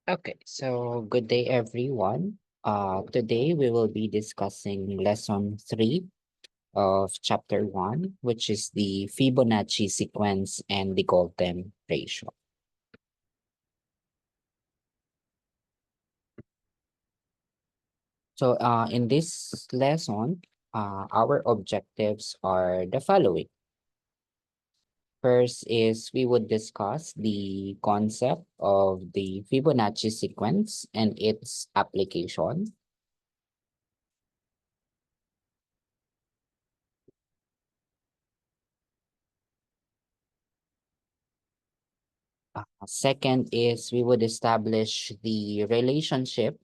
Okay, so good day everyone. Today we will be discussing lesson 3 of chapter 1, which is the Fibonacci sequence and the golden ratio. So in this lesson, our objectives are the following. First is we would discuss the concept of the Fibonacci sequence and its application. Second is we would establish the relationship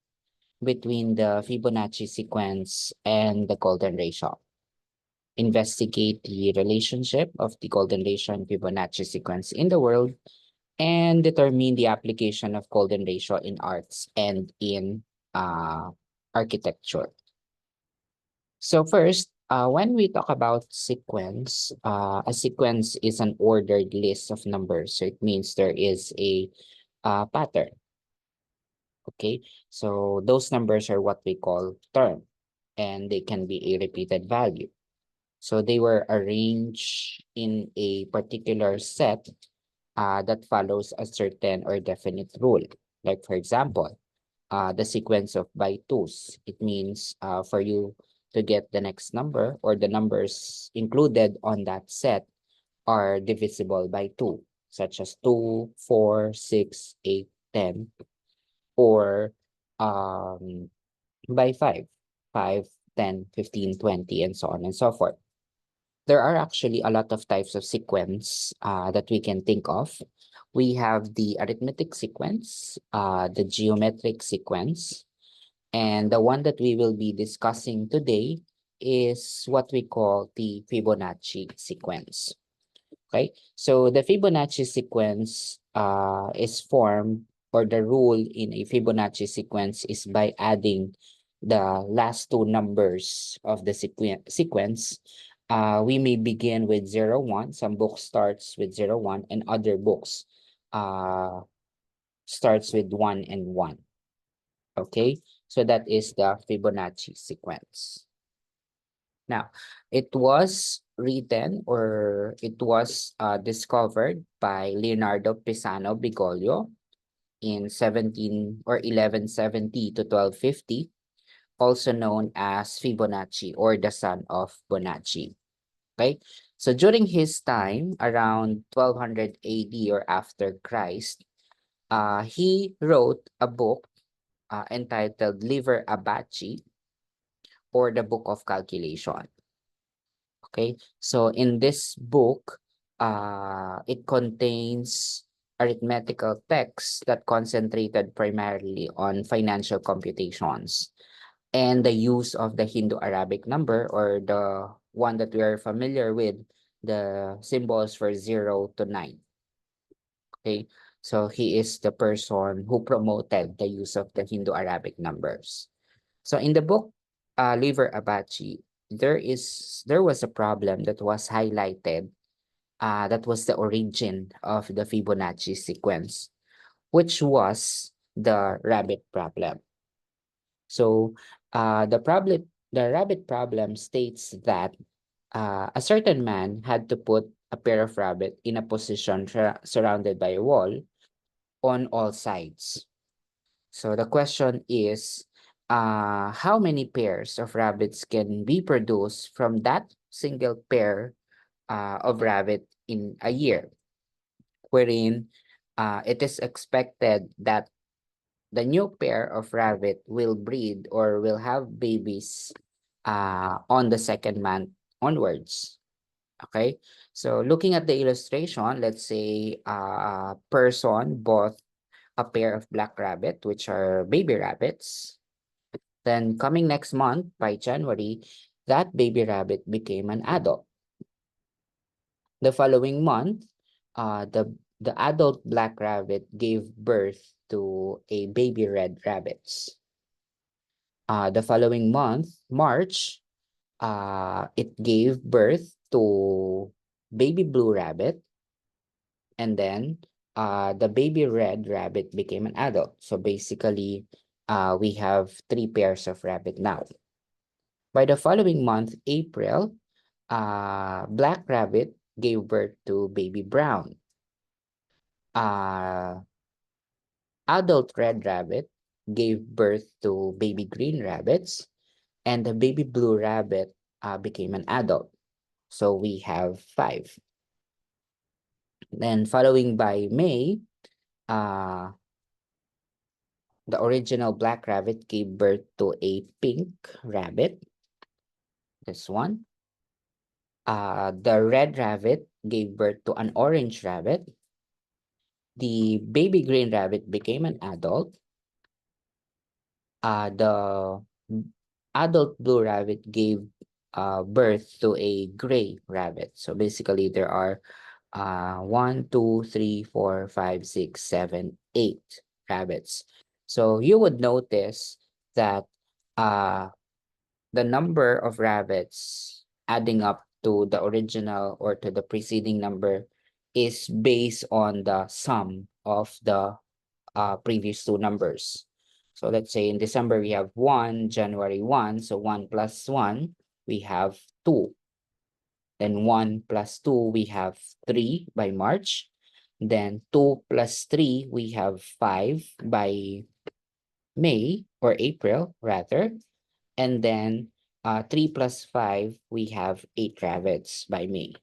between the Fibonacci sequence and the golden ratio. Investigate the relationship of the golden ratio and Fibonacci sequence in the world and determine the application of golden ratio in arts and in architecture. So first, when we talk about sequence, a sequence is an ordered list of numbers. So it means there is a pattern. Okay, so those numbers are what we call term, and they can be a repeated value. So they were arranged in a particular set that follows a certain or definite rule. Like for example, the sequence of by twos. It means for you to get the next number or the numbers included on that set are divisible by 2, such as 2, 4, 6, 8, 10, or by 5, 10, 15, 20, and so on and so forth. There are actually a lot of types of sequence that we can think of. We have the arithmetic sequence, the geometric sequence, and the one that we will be discussing today is what we call the Fibonacci sequence. Okay, so the Fibonacci sequence is formed, or the rule in a Fibonacci sequence is by adding the last two numbers of the sequence. We may begin with 0, 1. Some books starts with 0, 1, and other books starts with 1 and 1. Okay, so that is the Fibonacci sequence. Now, it was written or it was discovered by Leonardo Pisano Bigoglio in 1170 to 1250, also known as Fibonacci or the son of Bonacci. Okay, so during his time, around 1200 AD or after Christ, he wrote a book entitled Liber Abaci, or the Book of Calculation. Okay, so in this book, it contains arithmetical texts that concentrated primarily on financial computations and the use of the Hindu-Arabic number, or the one that we are familiar with, the symbols for 0 to 9. Okay, so he is the person who promoted the use of the Hindu-Arabic numbers. So in the book, Liber Abaci, there was a problem that was highlighted. That was the origin of the Fibonacci sequence, which was the rabbit problem. So the rabbit problem states that a certain man had to put a pair of rabbit in a position surrounded by a wall on all sides. So the question is, how many pairs of rabbits can be produced from that single pair of rabbit in a year, wherein it is expected that the new pair of rabbit will breed or will have babies on the second month onwards. Okay, so looking at the illustration, let's say a person bought a pair of black rabbit, which are baby rabbits. Then coming next month, by January, that baby rabbit became an adult. The following month, the adult black rabbit gave birth to a baby red rabbits. The following month, March, it gave birth to baby blue rabbit. And then the baby red rabbit became an adult. So basically, we have 3 pairs of rabbit now. By the following month, April, black rabbit gave birth to baby brown. Uh, adult red rabbit gave birth to baby green rabbits, and the baby blue rabbit became an adult. So we have 5. Then following by May, uh, the original black rabbit gave birth to a pink rabbit. This one. The red rabbit gave birth to an orange rabbit. The baby green rabbit became an adult. The adult blue rabbit gave birth to a gray rabbit. So basically, there are 1, 2, 3, 4, 5, 6, 7, 8 rabbits. So you would notice that uh, the number of rabbits adding up to the original or to the preceding number is based on the sum of the previous 2 numbers. So let's say in December we have 1, January 1, so 1 plus 1, we have 2. Then 1 plus 2, we have 3 by March. Then 2 plus 3, we have 5 by May or April rather. And then 3 plus 5, we have 8 rabbits by May.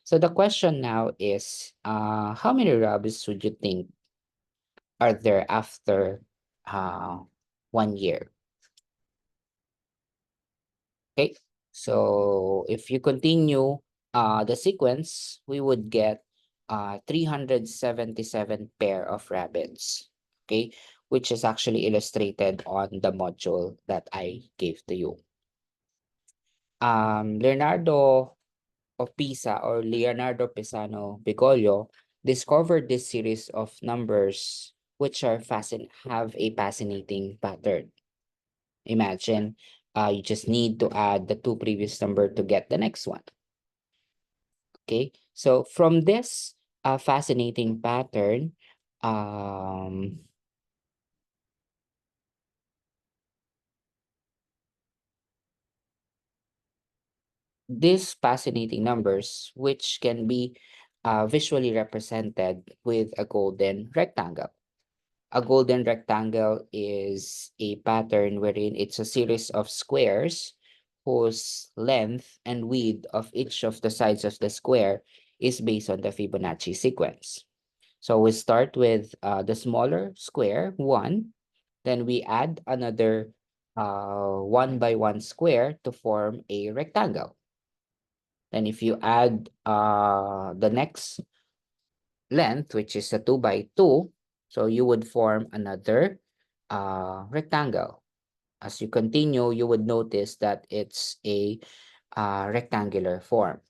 So the question now is, how many rabbits would you think are there after uh, 1 year? Okay, so if you continue the sequence, we would get 377 pair of rabbits, okay, which is actually illustrated on the module that I gave to you. Leonardo of Pisa or Leonardo Pisano Bigolio discovered this series of numbers which are have a fascinating pattern. Imagine you just need to add the 2 previous number to get the next one. Okay, so from this fascinating pattern, um, these fascinating numbers, which can be visually represented with a golden rectangle. A golden rectangle is a pattern wherein it's a series of squares whose length and width of each of the sides of the square is based on the Fibonacci sequence. So we start with the smaller square, 1, then we add another 1 by 1 square to form a rectangle. Then if you add the next length, which is a 2 by 2, so you would form another rectangle. As you continue, you would notice that it's a rectangular form.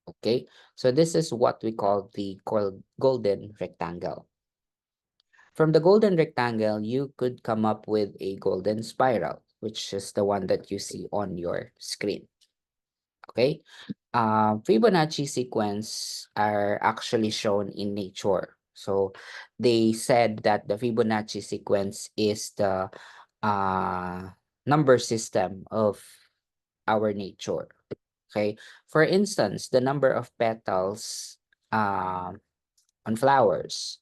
Okay, so this is what we call the golden rectangle. From the golden rectangle, you could come up with a golden spiral, which is the one that you see on your screen. Okay, Fibonacci sequence are actually shown in nature. So they said that the Fibonacci sequence is the number system of our nature. Okay, for instance, the number of petals on flowers.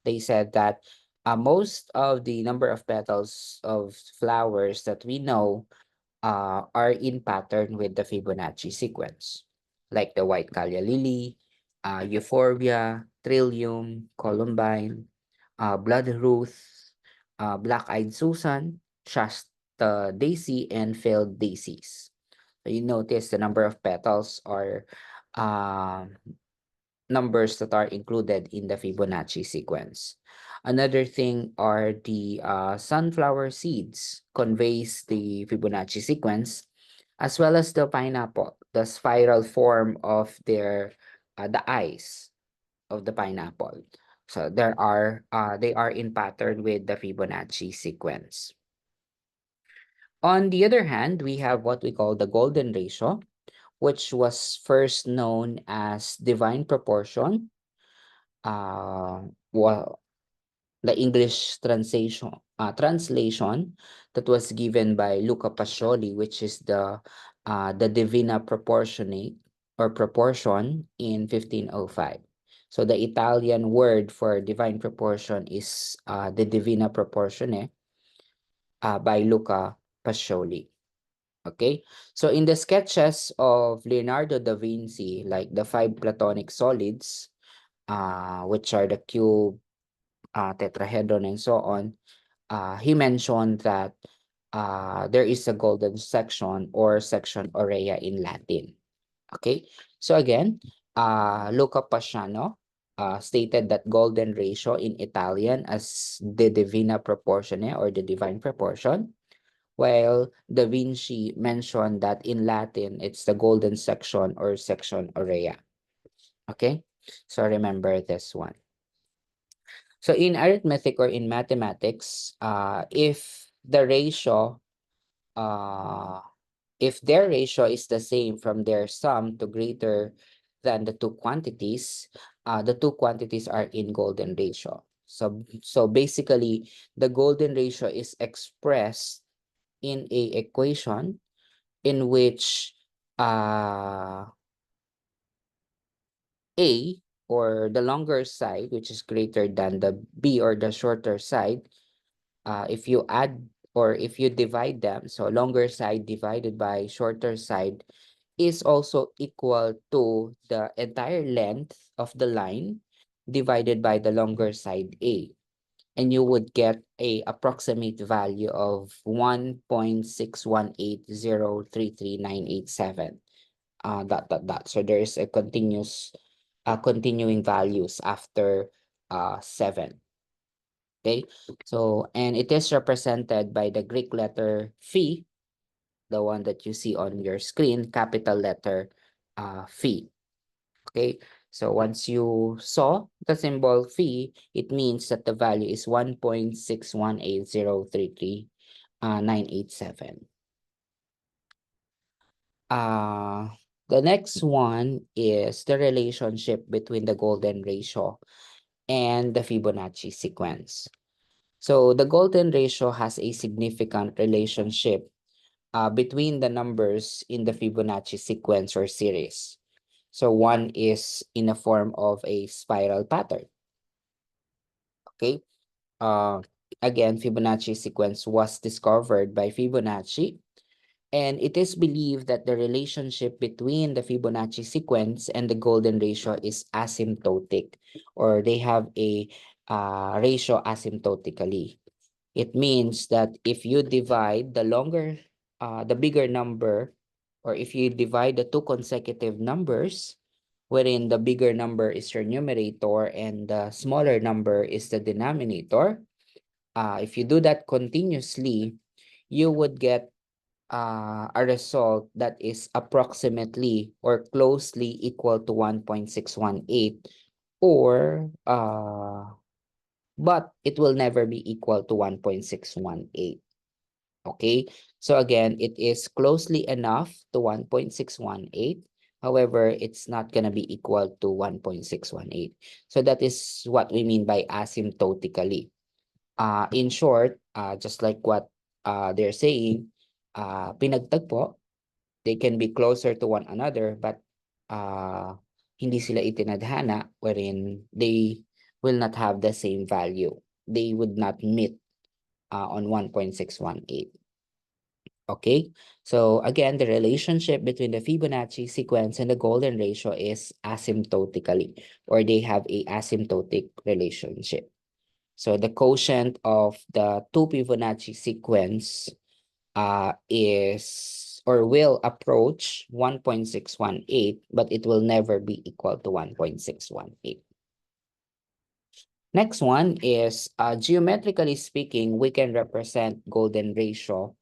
They said that most of the number of petals of flowers that we know are in pattern with the Fibonacci sequence, like the white Calia lily, euphorbia, trillium, columbine, bloodroot, black-eyed Susan, Shasta daisy, and field daisies. So you notice the number of petals are numbers that are included in the Fibonacci sequence. Another thing are the sunflower seeds conveys the Fibonacci sequence, as well as the pineapple, the spiral form of the eyes of the pineapple. So they are in pattern with the Fibonacci sequence. On the other hand, we have what we call the golden ratio, which was first known as divine proportion. well, the English translation that was given by Luca Pacioli, which is the Divina Proportionate or Proportion in 1505. So the Italian word for divine proportion is the Divina Proportione by Luca Pacioli. Okay, so in the sketches of Leonardo da Vinci, like the five Platonic solids, which are the cube, tetrahedron, and so on, he mentioned that there is a golden section or section aurea in Latin. Okay, so again, Luca Paciano stated that golden ratio in Italian as the Divina Proportione or the divine proportion, while Da Vinci mentioned that in Latin, it's the golden section or section aurea. Okay, so remember this one. So in arithmetic or in mathematics, uh, if their ratio is the same from their sum to greater than the two quantities are in golden ratio. So basically, the golden ratio is expressed in a equation in which A, or the longer side, which is greater than the B, or the shorter side, if you add or if you divide them, so longer side divided by shorter side is also equal to the entire length of the line divided by the longer side A. And you would get a approximate value of 1.618033987. So there is a continuing values after 7. Okay, so and it is represented by the Greek letter phi, the one that you see on your screen, capital letter phi. Okay, so once you saw the symbol phi, it means that the value is 1.618033987. The next one is the relationship between the golden ratio and the Fibonacci sequence. So the golden ratio has a significant relationship between the numbers in the Fibonacci sequence or series. So one is in a form of a spiral pattern. Okay. Uh, Again, Fibonacci sequence was discovered by Fibonacci, and it is believed that the relationship between the Fibonacci sequence and the golden ratio is asymptotic, or they have a ratio asymptotically. It means that if you divide the bigger number, or if you divide the two consecutive numbers, wherein the bigger number is your numerator and the smaller number is the denominator, if you do that continuously, you would get a result that is approximately or closely equal to 1.618, or but it will never be equal to 1.618. Okay, so again, it is closely enough to 1.618. However, it's not going to be equal to 1.618. So that is what we mean by asymptotically. In short, just like what they're saying, pinagtagpo, they can be closer to one another, but hindi sila itinadhana, wherein they will not have the same value. They would not meet on 1.618. Okay, so again, the relationship between the Fibonacci sequence and the golden ratio is asymptotically, or they have a asymptotic relationship. So the quotient of the two Fibonacci sequence is or will approach 1.618, but it will never be equal to 1.618. Next one is geometrically speaking, we can represent golden ratio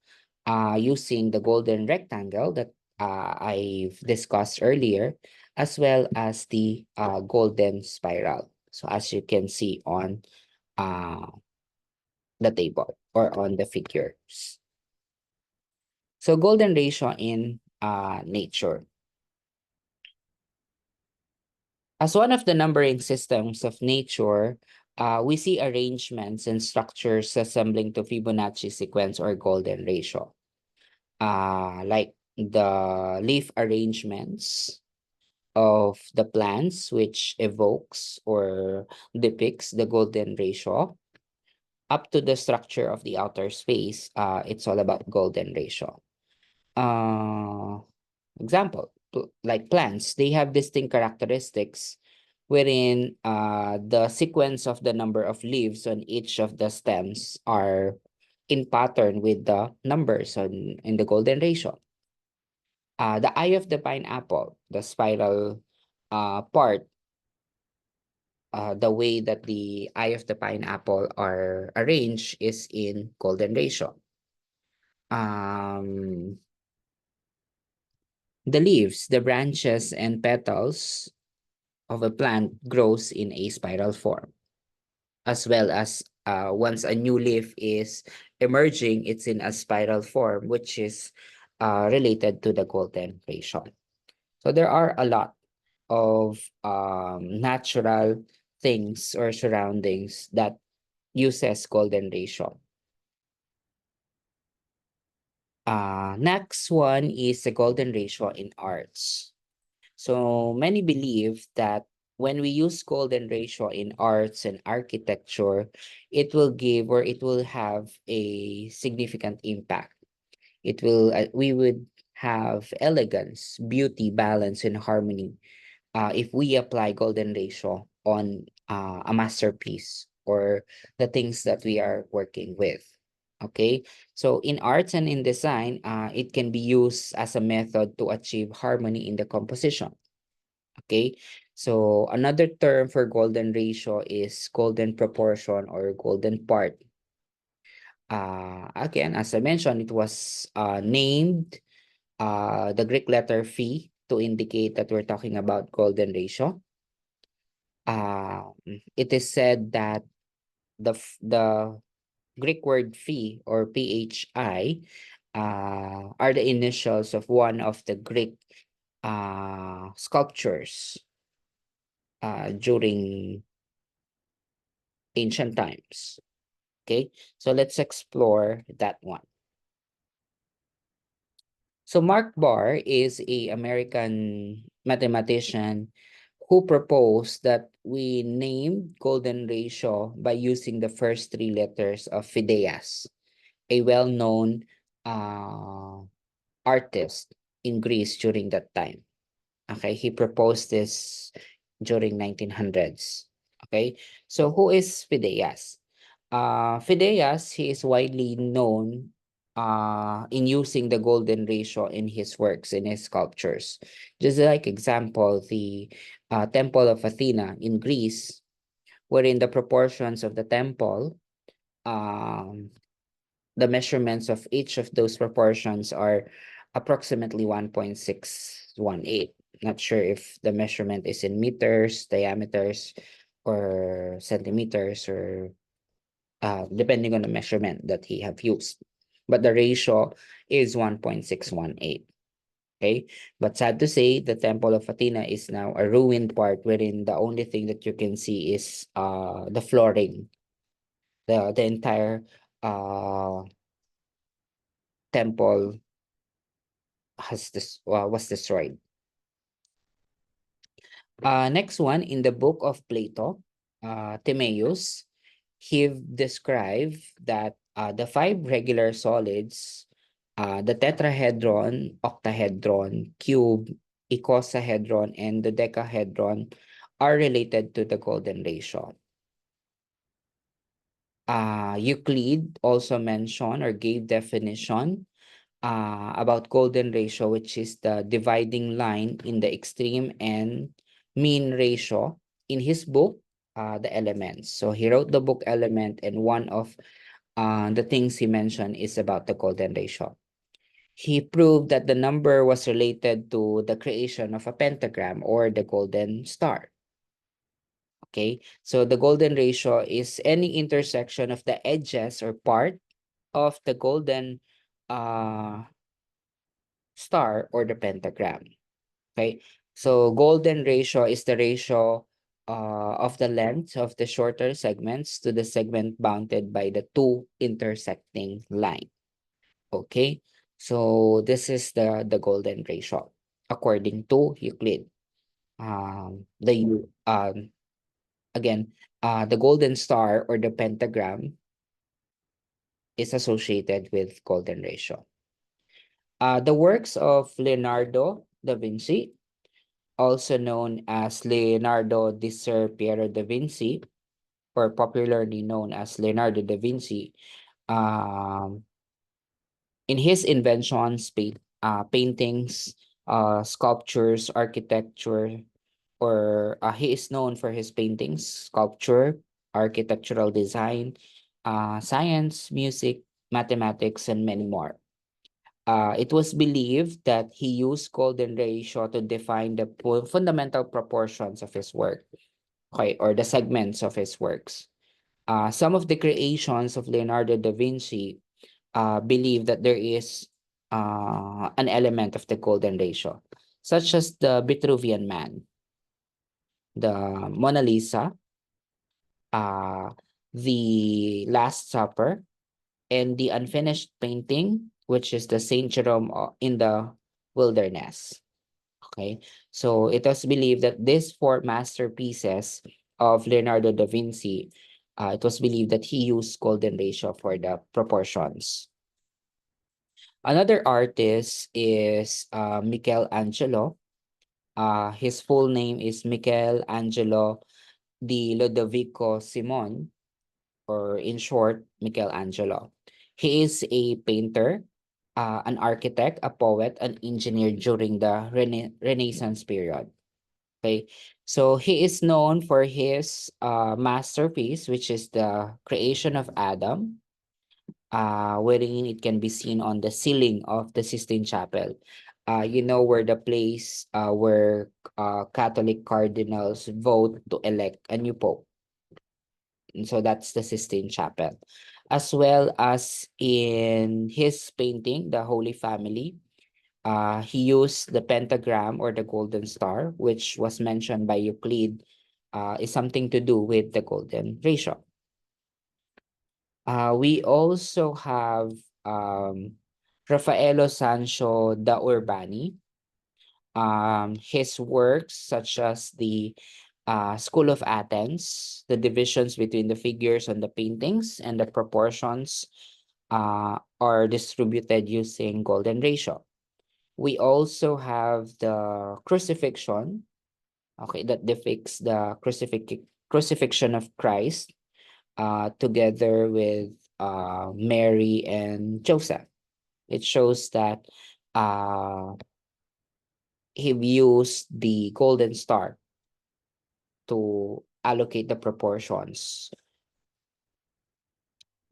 using the golden rectangle that I've discussed earlier, as well as the golden spiral. So as you can see on the table or on the figures. So golden ratio in nature. As one of the numbering systems of nature, we see arrangements and structures assembling to Fibonacci sequence or golden ratio. Like the leaf arrangements of the plants, which evokes or depicts the golden ratio, up to the structure of the outer space, it's all about golden ratio. Example, like plants, they have distinct characteristics wherein the sequence of the number of leaves on each of the stems are in pattern with the numbers in the golden ratio. The eye of the pineapple, the spiral part, the way that the eye of the pineapple are arranged is in golden ratio. Um, the leaves, the branches and petals of a plant grows in a spiral form, as well as once a new leaf is emerging, it's in a spiral form, which is related to the golden ratio. So there are a lot of natural things or surroundings that uses golden ratio. Next one is the golden ratio in arts. So many believe that when we use golden ratio in arts and architecture, it will give or it will have a significant impact. It will, we would have elegance, beauty, balance, and harmony if we apply golden ratio on a masterpiece or the things that we are working with. Okay, so in arts and in design, it can be used as a method to achieve harmony in the composition. Okay, so another term for golden ratio is golden proportion or golden part. Again, as I mentioned, it was named the Greek letter phi to indicate that we're talking about golden ratio. It is said that the Greek word phi or phi are the initials of one of the Greek sculptures during ancient times. Okay, so let's explore that one. So Mark Barr is a American mathematician who proposed that we name golden ratio by using the first three letters of Phidias, a well-known artist in Greece during that time. Okay, he proposed this during 1900s. Okay, so who is Phidias? Phidias, he is widely known in using the golden ratio in his works, in his sculptures. Just like example, the Temple of Athena in Greece, wherein the proportions of the temple, um, the measurements of each of those proportions are approximately 1.618. Not sure if the measurement is in meters, diameters, or centimeters, or depending on the measurement that he have used. But the ratio is 1.618. Okay, but sad to say, the Temple of Athena is now a ruined part wherein the only thing that you can see is the flooring. The entire temple has this was destroyed. Next one, in the book of Plato, Timaeus, he described that the five regular solids, the tetrahedron, octahedron, cube, icosahedron, and the decahedron are related to the golden ratio. Euclid also mentioned or gave definition about golden ratio, which is the dividing line in the extreme and mean ratio in his book, The Elements. So he wrote the book Element, and one of the things he mentioned is about the golden ratio. He proved that the number was related to the creation of a pentagram or the golden star. Okay, so the golden ratio is any intersection of the edges or part of the golden star or the pentagram. Okay, So golden ratio is the ratio of the length of the shorter segments to the segment bounded by the two intersecting line. Okay, so this is the golden ratio according to Euclid. The again, the golden star or the pentagram is associated with golden ratio. The works of Leonardo da Vinci, also known as Leonardo di Ser Piero da Vinci, or popularly known as Leonardo da Vinci, um, in his inventions, paintings, sculptures, architecture, or he is known for his paintings, sculpture, architectural design, science, music, mathematics, and many more. It was believed that he used golden ratio to define the fundamental proportions of his work, okay, or the segments of his works. Some of the creations of Leonardo da Vinci believe that there is an element of the golden ratio, such as the Vitruvian Man, the Mona Lisa, uh, the Last Supper, and the unfinished painting, which is the Saint Jerome in the Wilderness. Okay, so it was believed that these four masterpieces of Leonardo da Vinci, it was believed that he used golden ratio for the proportions. Another artist is Michelangelo. His full name is Michelangelo di Lodovico Simon, or in short, Michelangelo. He is a painter, an architect, a poet, an engineer during the Renaissance period. Okay, so he is known for his masterpiece, which is the creation of Adam, wherein it can be seen on the ceiling of the Sistine Chapel. You know, where the place where Catholic cardinals vote to elect a new pope. And so that's the Sistine Chapel. As well as in his painting, The Holy Family, he used the pentagram or the golden star, which was mentioned by Euclid, is something to do with the golden ratio. We also have Raffaello Sancho da Urbani. His works, such as the School of Athens, the divisions between the figures on the paintings and the proportions are distributed using golden ratio. We also have the crucifixion, okay, that depicts the crucifixion of Christ together with Mary and Joseph. It shows that uh, he used the golden star to allocate the proportions.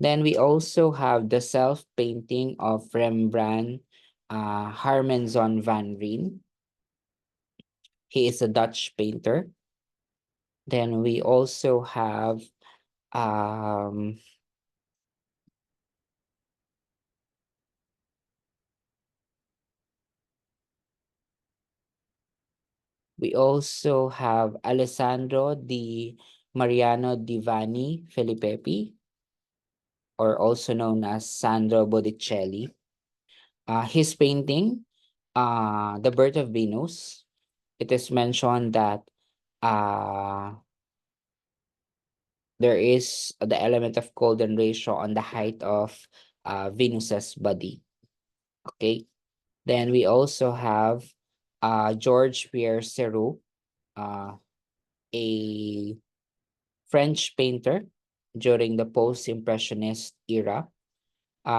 Then we also have the self-painting of Rembrandt Harmenson van Rijn. He is a Dutch painter. Then we also have um, Alessandro di Mariano di Vanni Filippi, or also known as Sandro Botticelli. His painting, The Birth of Venus, it is mentioned that uh, there is the element of golden ratio on the height of Venus's body. Okay. Then we also have George Pierre Seurat, a French painter during the post-impressionist era.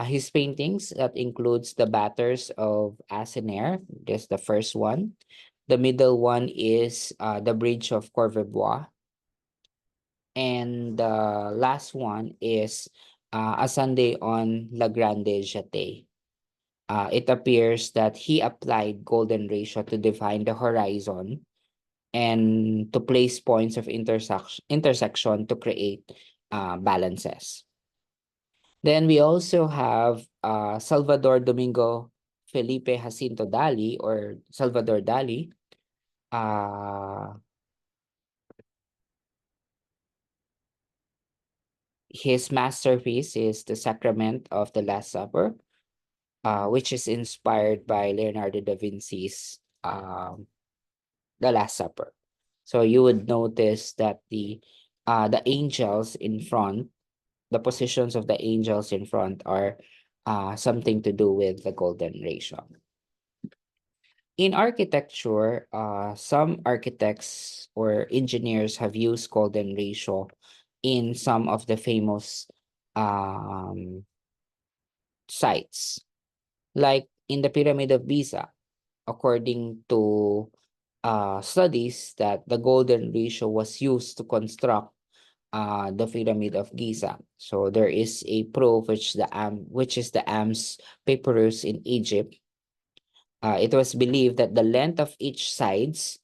His paintings that includes the Batters of Assenaire, that's the first one. The middle one is the Bridge of Courbevoie. And the last one is A Sunday on La Grande Jatte. It appears that he applied golden ratio to define the horizon and to place points of intersection to create balances. Then we also have Salvador Domingo Felipe Jacinto Dali, or Salvador Dali. Uh, his masterpiece is The Sacrament of the Last Supper, which is inspired by Leonardo da Vinci's The Last Supper. So you would notice that the angels in front, the positions of the angels in front are something to do with the golden ratio. In architecture, some architects or engineers have used golden ratio in some of the famous um, sites, like in the Pyramid of Giza, according to studies that the golden ratio was used to construct the Pyramid of Giza. So there is a proof which is the Ams Papyrus in Egypt. It was believed that the length of each sides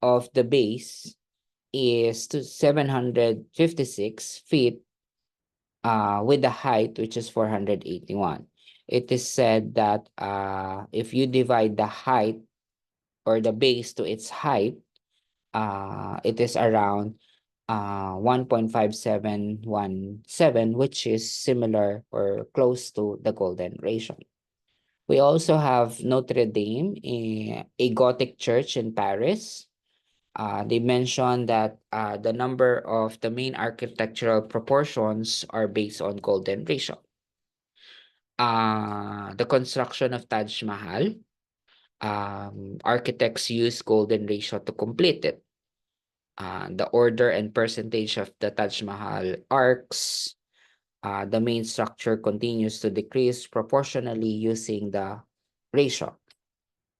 of the base is to 756 feet with the height which is 481. It is said that if you divide the height or the base to its height, it is around 1.5717, which is similar or close to the golden ratio. We also have Notre Dame, a Gothic church in Paris. They mentioned that the number of the main architectural proportions are based on golden ratio. The construction of Taj Mahal, architects use golden ratio to complete it. The order and percentage of the Taj Mahal arcs, the main structure continues to decrease proportionally using the ratio.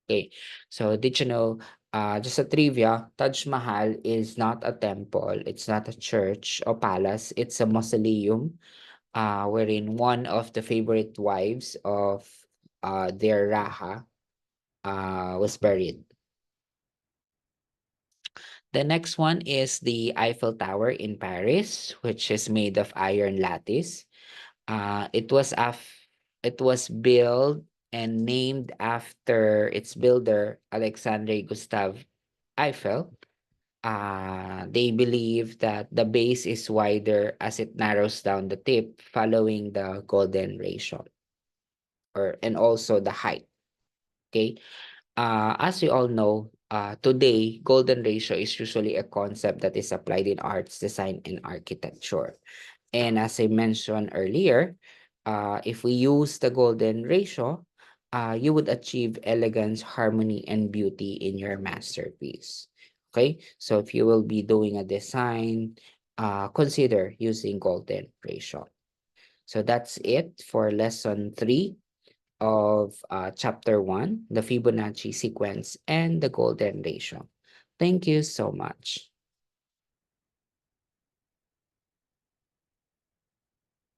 Okay, so did you know, just a trivia, Taj Mahal is not a temple, it's not a church or palace, it's a mausoleum, wherein one of the favorite wives of their Raha was buried. The next one is the Eiffel Tower in Paris, which is made of iron lattice. It was built and named after its builder, Alexandre Gustave Eiffel. They believe that the base is wider as it narrows down the tip following the golden ratio and also the height. Okay. As you all know, today, golden ratio is usually a concept that is applied in arts, design, and architecture. And as I mentioned earlier, if we use the golden ratio, you would achieve elegance, harmony, and beauty in your masterpiece. Okay, so if you will be doing a design, consider using golden ratio. So that's it for lesson 3 of chapter 1, the Fibonacci sequence and the golden ratio. Thank you so much.